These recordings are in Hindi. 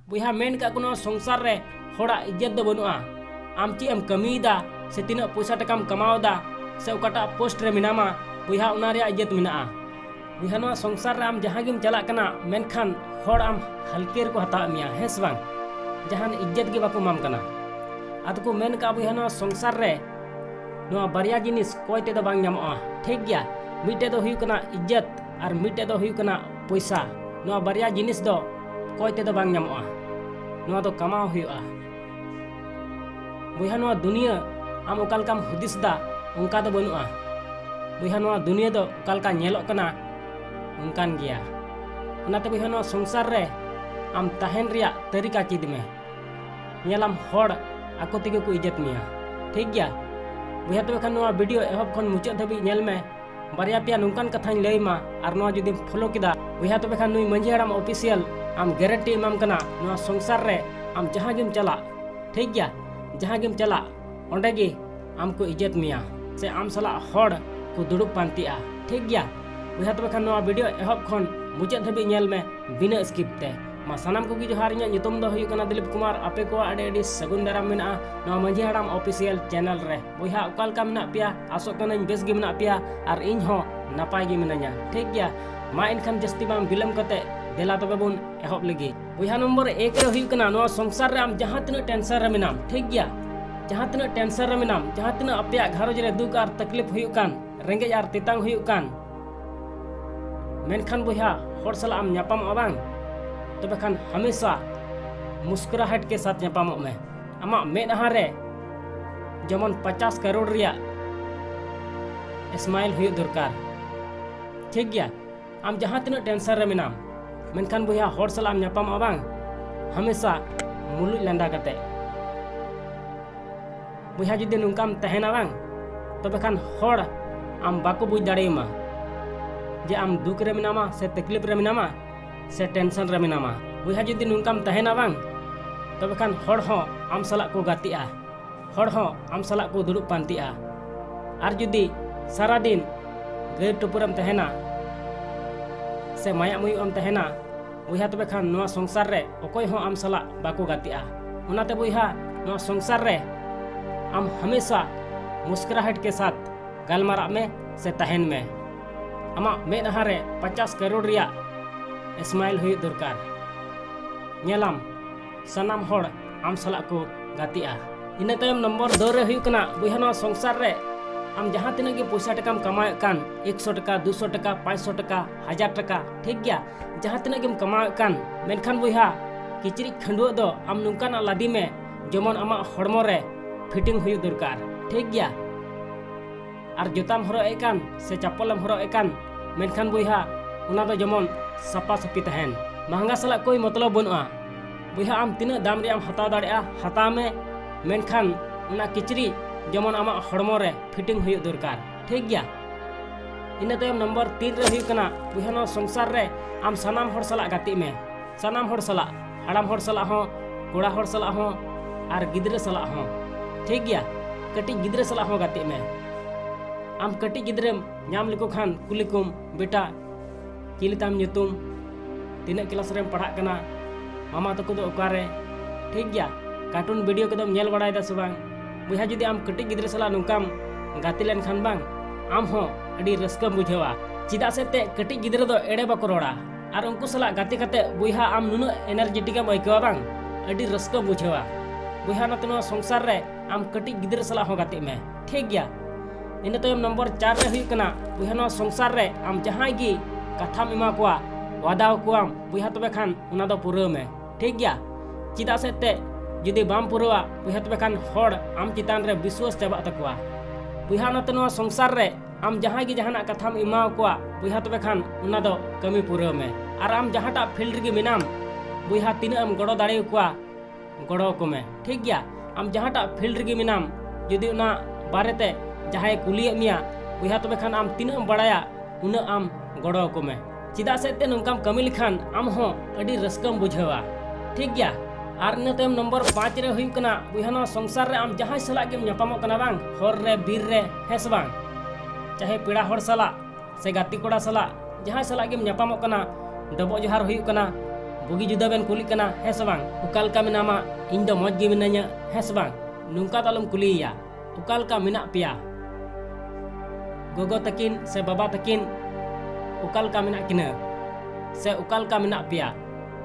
बुहा मेन का कोनो संसार रे होड़ा इज्जत दो बनुआ आम ची एम कमीदा से तीना पैसा टकाम कमावदा से ओकाटा पोस्ट रे मिनामा बुहा उना रे इज्जत मिना बुहा नो संसार रे आम जहां गिम चला कना मेनखान होड़ आम हल्के को हता मिया हेस बांग जहां इज्जत के बाको माम कना आद को मेन का बुहा नो संसार रे नो बारिया जिनिस कोई ते दो बांग ᱧᱟᱢᱚᱜᱼᱟ ठीक गया मिटे दो हुई कना इज्जत और मिटे दो हुई कना पैसा नो बारिया जिनिस दो कोई ते दो बांग ᱧᱟᱢᱚᱜᱼᱟ नो दो कमाओ हुआ बुहा नो दुनिया आम ओकालकाम हुदिसदा उनका दो बनुआ बुहा नो दुनिया दो ओकालका नेलोक कना उनकान गया उनाते बुहा नो संसार रे आम तहन रिया तरीका चीद में नेलाम होड़ आको तेगे को इज्जत मिया ठीक गया बुहा तो खान वीडियो एहब खन मुचाद धाबी नेल में बारिया पिया नुकान कथाñ लई मा और नो जुदी फॉलो किदा बुहा तो खान नुई मंझी हराम ऑफिशियल आम गारंटी इमाम कना नो संसार रे आम जहां गिम चला ठीक गया जहां गिम चला ओंडे गे आम को इज्जत मिया से आम सला होड़ को दुड़ुब पांतिया ठीक गया बुहा तो खान नो वीडियो एहब खन मुचाद धाबी नेल में बिना स्किप ते मा सनाम को की जोहार इᱧᱟᱜ ᱧᱩᱛᱩᱢ ᱫᱚ ᱦᱩᱭᱩᱜ ᱠᱟᱱᱟ ᱫᱤᱞᱤᱯ ᱠᱩᱢᱟᱨ ᱟᱯᱮ ᱠᱚ ᱟᱹᱰᱤ ᱟᱹᱰᱤ ᱥᱟᱹᱜᱩᱱ ᱫᱟᱨᱟᱢ ᱢᱮᱱᱟᱜᱼᱟ ᱱᱚᱣᱟ ᱢᱟᱹᱡᱷᱤ ᱦᱟᱲᱟᱢ ᱚᱯᱷᱤᱥᱤᱭᱟᱞ ᱪᱮᱱᱮᱞ ᱨᱮ ᱵᱚᱭᱦᱟ ᱚᱠᱟ ᱞᱮᱠᱟ ᱢᱮᱱᱟᱜ ᱯᱮᱭᱟ ᱟᱥᱚᱜ ᱠᱟᱹᱱᱟᱹᱧ ᱵᱮᱥ ᱜᱮ ᱢᱮᱱᱟᱜ ᱯᱮᱭᱟ ᱟᱨ ᱤᱧ ᱦᱚᱸ ᱱᱟᱯᱟᱭ ᱜᱮ ᱢᱤᱱᱟᱹᱧᱟ ᱴᱷᱤᱠ ᱜᱮᱭᱟ मा इनखान जस्ती बाम बिलम कते देला तबे बुन एहब लगी बुहा नंबर 1 रे हुई कना नोआ संसार रे आम जहां तिना टेंशन रे मिनाम ठीक गया जहां तिना टेंशन रे मिनाम जहां तिना अपया घरज रे दुख आर तकलीफ हुई कान रेंगे आर तितांग हुई कान मेनखान बुहा होड़ सला आम न्यापाम अबांग तबे खान हमेशा मुस्कुराहट के साथ न्यापामो में आमा मेदहा रे जमन 50 करोड़ रिया स्माइल हुई दरकार ठीक गया आम जहां तिना टेंशन रे मिनाम मेनखान बुहा होड़ सला आम न्यापाम अबांग हमेशा मुलुज लंदा कते बुहा जुदी नुकाम तहना बांग तबे खान होड़ आम बाको बुझ दाड़ेमा जे आम दुख रे मिनामा से तकलीफ रे मिनामा से टेंशन रे मिनामा बुहा जुदी नुकाम तहना बांग तबे खान होड़ हो आम सला को गातिया होड़ हो आम सला को दुड़ुब पांतिया आर जुदी सारा दिन गैर टुपुरम तहना से माया मुई आम तहना बुहा तबे खान नोआ संसार रे ओकोय हो आम सला बाको गातिया उनाते बुहा नोआ संसार रे आम हमेशा मुस्कुराहट के साथ गलमारा में से तहन में आमा मेदहा रे 50 करोड़ रिया स्माइल हुई दरकार नेलाम सनाम होड़ आम सला को गातिया इना तायम नंबर 2 रे हुई कना बुहा नोआ संसार रे आम जहां तिना के पैसा टकाम कमाए कान 100 टका 200 टका 500 टका 1000 टका ठीक गया जहां तिना के कमाए कान मेनखान बुहा किचरी खंडुआ दो आम नुकाना लादी में जमन आमा हड़मो रे फिटिंग हुई दरकार ठीक गया और जोताम हरो एकान से चप्पलम हरो एकान मेनखान बुहा उना दो जमन सपा सपी तहन महंगा सला कोई मतलब बनुआ बुहा आम तिना दाम रे आम हता दाड़ेआ हता में मेनखान उना किचरी जमन आमा हड़मो रे फिटिंग हुई दरकार ठीक गया इना तायम नंबर 3 रे हुई कना बुहा नो संसार रे आम सनाम हड़ सला गाति में सनाम हड़ सला हड़ाम हड़ सला हो कोड़ा हड़ सला हो और गिद्रे सला हो ठीक गया कटी गिद्रे सला हो गाति में आम कटी गिद्रेम नाम लिको खान कुलिकुम बेटा चिलिताम ᱧᱩᱛᱩᱢ तीना क्लास रेम पढ़ा कना मामा तको दो ओकारे ठीक गया कार्टून वीडियो कदम नेल बड़ाय दा से बांग बुहा जुदी आम कटी गिद्रे सला नुकाम गाति लेन खान बांग आम हो अडी रस्कम बुझेवा चिदा से ते कटी गिद्रे दो एड़े बाको रोड़ा और उनको सला गाति कते बुहा आम नुनु एनर्जेटिक आइकवा बांग अडी रस्कम बुझेवा बुहा नतनो संसार रे आम कटी गिद्रे सला हो गाति में ठीक गया इन तायम नंबर 4 रे हुई कना बुहा नो संसार रे आम जहां गी कथाम इमा कोआ वादाव कोआम बुहा तबे खान उना दो पूरा में ठीक गया चिदा से ते जुदी बाम पूरा बुहा तबे खान होड़ आम चितान रे विश्वास चाबा तकवा बुहा नतनो संसार रे आम जहां गी जहाना कथाम इमा कोआ बुहा तबे खान उना दो कमी पूरा में और आम जहाटा फील्ड गे मिनाम बुहा तीना आम गड़ो दाड़े कोआ गड़ो को में ठीक गया आम जहाटा फील्ड गे मिनाम जुदी उना बारेते जहां कुलिए मिया बुहा तबे खान आम तीना बड़ाया उना आम गड़ो को में चिदा से ते नुकाम कमी लिखान आम हो अडी रस्कम बुझेवा ठीक गया और इन तायम नंबर 5 रे हुई कना बुहा नो संसार रे आम जहां सला गेम ᱧᱟᱯᱟᱢᱚᱜ कना बांग हर रे बीर रे हेस बांग चाहे पेड़ा हर सला से गाती कोड़ा सला जहां सला गेम ᱧᱟᱯᱟᱢᱚᱜ कना डबो जोहार हुई कना बुगी जुदा बेन कुली कना है से बांग उकाल का मिनामा इन दो मौज गे मिनाया है से बांग नुंका तालम कुलिया उकाल का मिना पिया गोगो तकिन से बाबा तकिन उकाल का मिना किना से उकाल का मिना पिया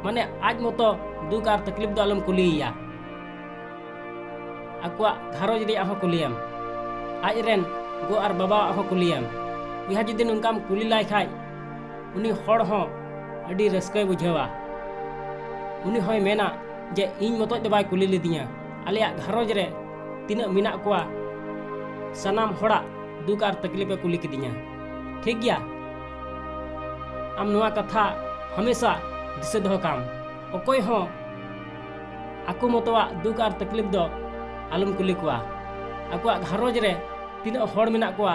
माने आज मतो दुख और तकलीफ दो आलम कुलिया आकुआ घारोज रे आहो कुलियम आज रेन गो और बाबा आहो कुलियम बिहा जुदी नुंकाम कुली लाय खाय उनी हड़ हो अडी रस्कय बुझेवा उनी होय मेना जे इन मतो दे बाय कुली लिदिया आलिया घारोज रे तिना मिना कोआ सनाम हड़ा दुख और तकलीफ कुली किदिया ठीक गया आम नुआ कथा हमेशा दिसे दो काम अकोय हो आकु मतवा दुख और तकलीफ दो आलम कुली कोआ आकुआ घारोज रे तिना हड़ मिना कोआ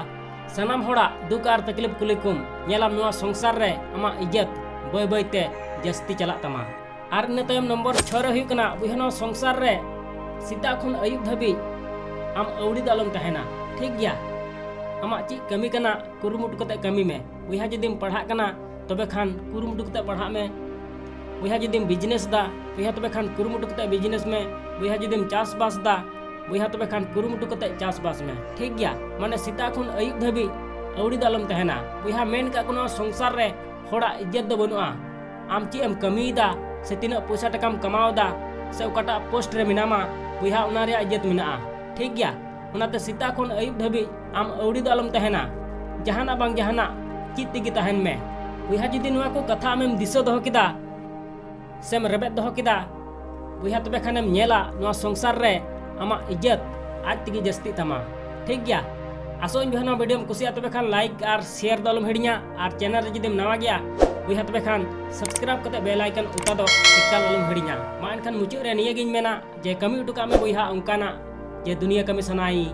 सनाम हड़ा दुख और तकलीफ कुली कुम नेलाम नुआ संसार रे आमा इज्जत बय बयते जस्ती चला तमा और इन तयम नंबर 6 रे हुई कना बुहनो संसार रे सीता खन अयुब धबी आम अवड़ी दालम तहना ठीक गया आमा ची कमी कना कुरुमुटु कते कमी में बुहा जदिम पढ़ा कना तबे खान कुरुमुटु कते पढ़ा में बुहा जदिम बिजनेस दा बुहा तबे खान कुरुमुटु कते बिजनेस में बुहा जदिम चास बास दा बुहा तबे खान कुरुमुटु कते चास बास में ठीक गया माने सीता खन अयुब धबी अवड़ी दालम तहना बुहा मेन का कोनो संसार रे होड़ा इज्जत दो बनुआ आम ची एम कमी दा से तीना पैसा टकाम कमाओ दा से ओकाटा पोस्ट रे मिनामा बुहा उना रे इज्जत मिना ठीक गया उनाते सीता खन अयुब धबी आम अवड़ी दो आलम तहना जहाना बांग जहाना चित तिगी तहन में बुहा जुदी नुआ को कथा आमेम दिसो दो किदा सेम रेबेत दो किदा बुहा तबे खानेम नेला नुआ संसार रे आमा इज्जत आज तिगी जस्ती तमा ठीक गया आसोइन बुहा नुआ वीडियो कुसिया तबे खान लाइक और शेयर दो आलम हिड़िया और चैनल रे जुदीम नवा गया बुहा तबे खान सब्सक्राइब कते बेल आइकन उता दो एकाल आलम हिड़िया मा एनखान मुचाद रे निया गिन मेना जे कमी उटुका में बुहा उनकाना जे दुनिया कमी सनाई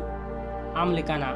आम लेकाना